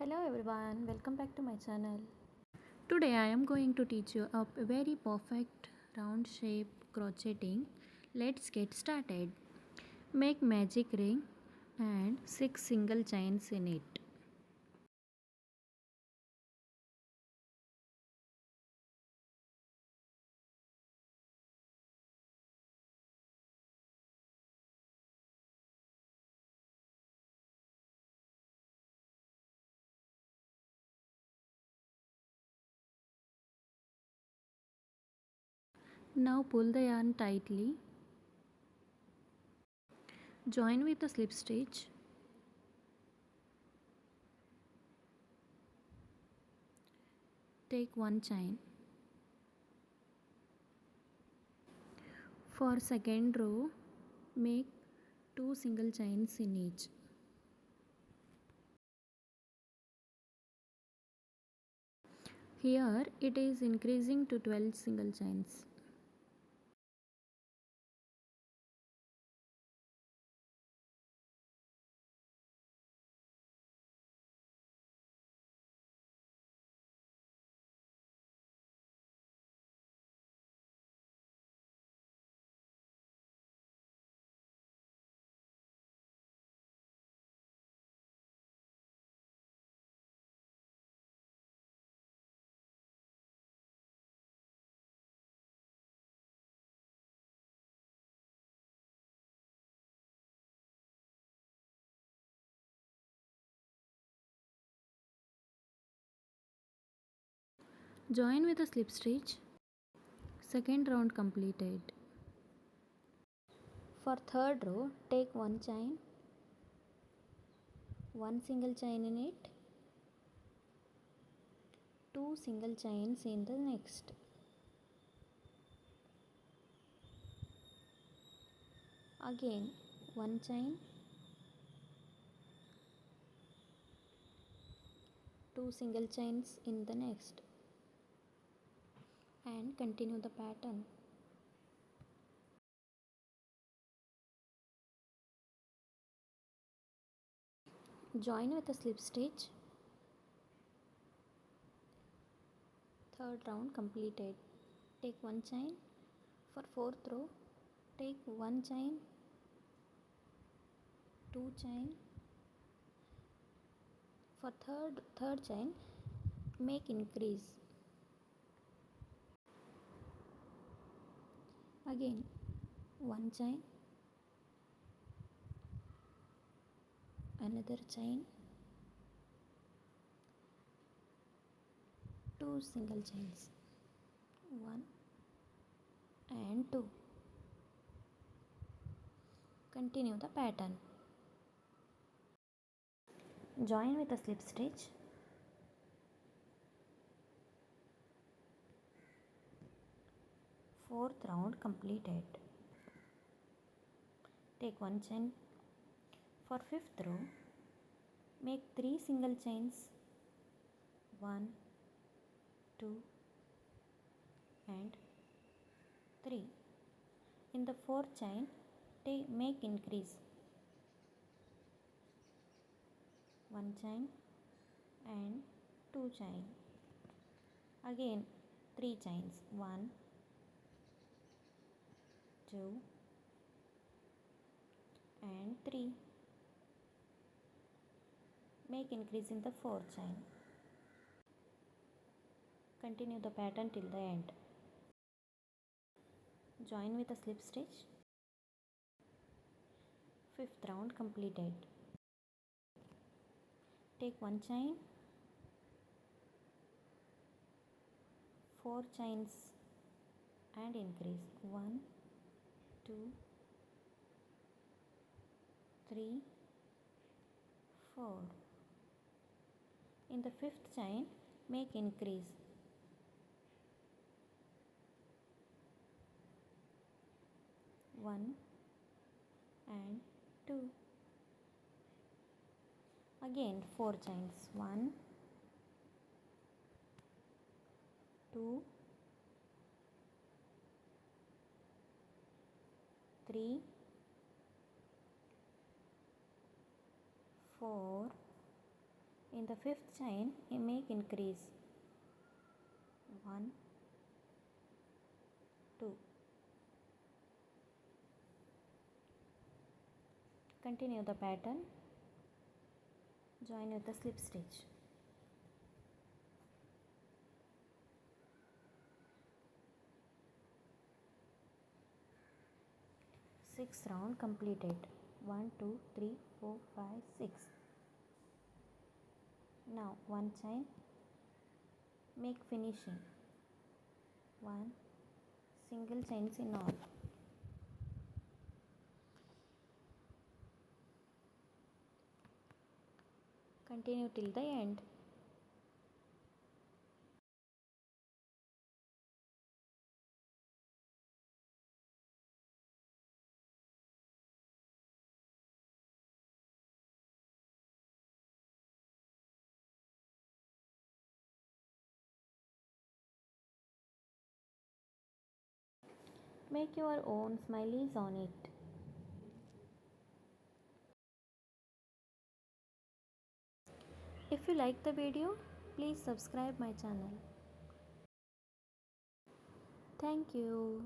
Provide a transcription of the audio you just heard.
Hello everyone, welcome back to my channel. Today I am going to teach you a very perfect round shape crocheting. Let's get started. Make magic ring and 6 single chains in it. Now pull the yarn tightly. Join with a slip stitch. Take one chain. For second row, make 2 single chains in each. Here it is increasing to 12 single chains. Join with a slip stitch. Second round completed. For third row, take one chain, one single chain in it, two single chains in the next. Again, one chain, two single chains in the next, and continue the pattern. Join with a slip stitch. Third round completed. Take one chain. For fourth row, take one chain, two chain. For third chain, make increase. Again, one chain, another chain, two single chains, one and two. Continue the pattern. Join with a slip stitch. Fourth round completed. Take one chain. For fifth row, make 3 single chains, 1, 2 and 3. In the fourth chain, make increase. One chain and two chain. Again 3 chains, 1, 2 and 3. Make increase in the fourth chain. Continue the pattern till the end. Join with a slip stitch. Fifth round completed. Take one chain, 4 chains and increase. 1, 2, 3, 4. In the fifth chain, make increase. 1 and 2. Again 4 chains, 1, 2, 3, 4. In the fifth chain, you make increase 1, 2. Continue the pattern. Join with the slip stitch. 6 round completed. 1, 2, 3, 4, 5, 6. Now one chain, make finishing. 1 single chains in all. Continue till the end. Make your own smileys on it. If you like the video, please subscribe my channel. Thank you.